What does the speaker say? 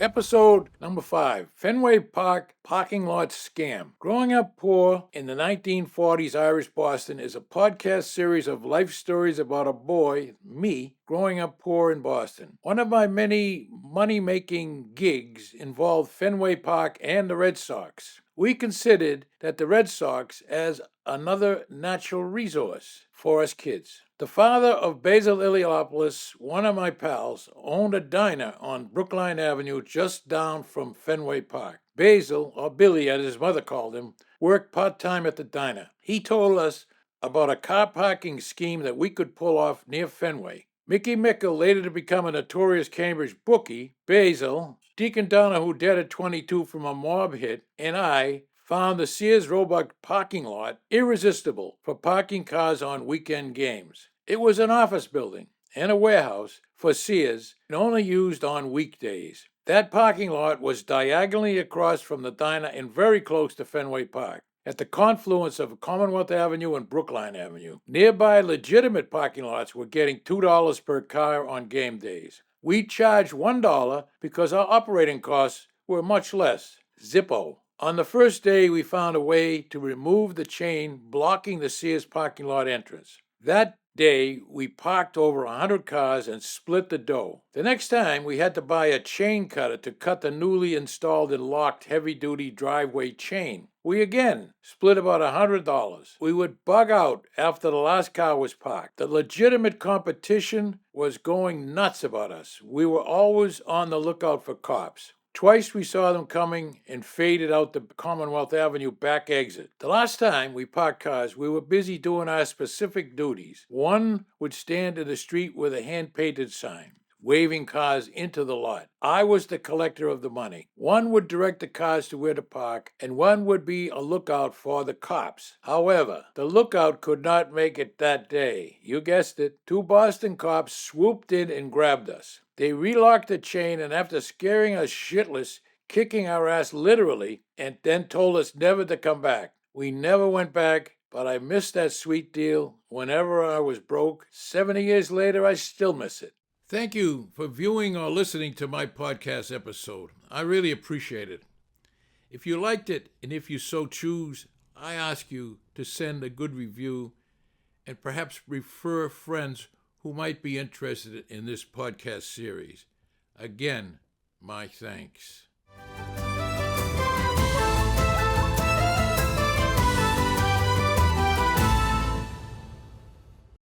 Episode number 5, Fenway Park Parking Lot Scam. Growing Up Poor in the 1940s Irish Boston is a podcast series of life stories about a boy, me, growing up poor in Boston. One of my many money-making gigs involved Fenway Park and the Red Sox. We considered that the Red Sox as another natural resource for us kids. The father of Basil Illiopoulos, one of my pals, owned a diner on Brookline Avenue just down from Fenway Park. Basil, or Billy as his mother called him, worked part-time at the diner. He told us about a car parking scheme that we could pull off near Fenway. Mickey Mickle, later to become a notorious Cambridge bookie, Basil, Deacon Donahue dead at 22 from a mob hit, and I found the Sears Roebuck parking lot irresistible for parking cars on weekend games. It was an office building and a warehouse for Sears and only used on weekdays. That parking lot was diagonally across from the diner and very close to Fenway Park, at the confluence of Commonwealth Avenue and Brookline Avenue. Nearby legitimate parking lots were getting $2 per car on game days. We charged $1 because our operating costs were much less. Zippo. On the first day, we found a way to remove the chain blocking the Sears parking lot entrance. That day, we parked over 100 cars and split the dough. The next time, we had to buy a chain cutter to cut the newly installed and locked heavy-duty driveway chain. We again split about $100. We would bug out after the last car was parked. The legitimate competition was going nuts about us. We were always on the lookout for cops. Twice we saw them coming and faded out the Commonwealth Avenue back exit. The last time we parked cars, we were busy doing our specific duties. One would stand in the street with a hand-painted sign, waving cars into the lot. I was the collector of the money. One would direct the cars to where to park, and one would be a lookout for the cops. However, the lookout could not make it that day. You guessed it. 2 Boston cops swooped in and grabbed us. They relocked the chain, and after scaring us shitless, kicking our ass literally, and then told us never to come back. We never went back, but I missed that sweet deal. Whenever I was broke, 70 years later, I still miss it. Thank you for viewing or listening to my podcast episode. I really appreciate it. If you liked it, and if you so choose, I ask you to send a good review and perhaps refer friends who might be interested in this podcast series. Again, my thanks.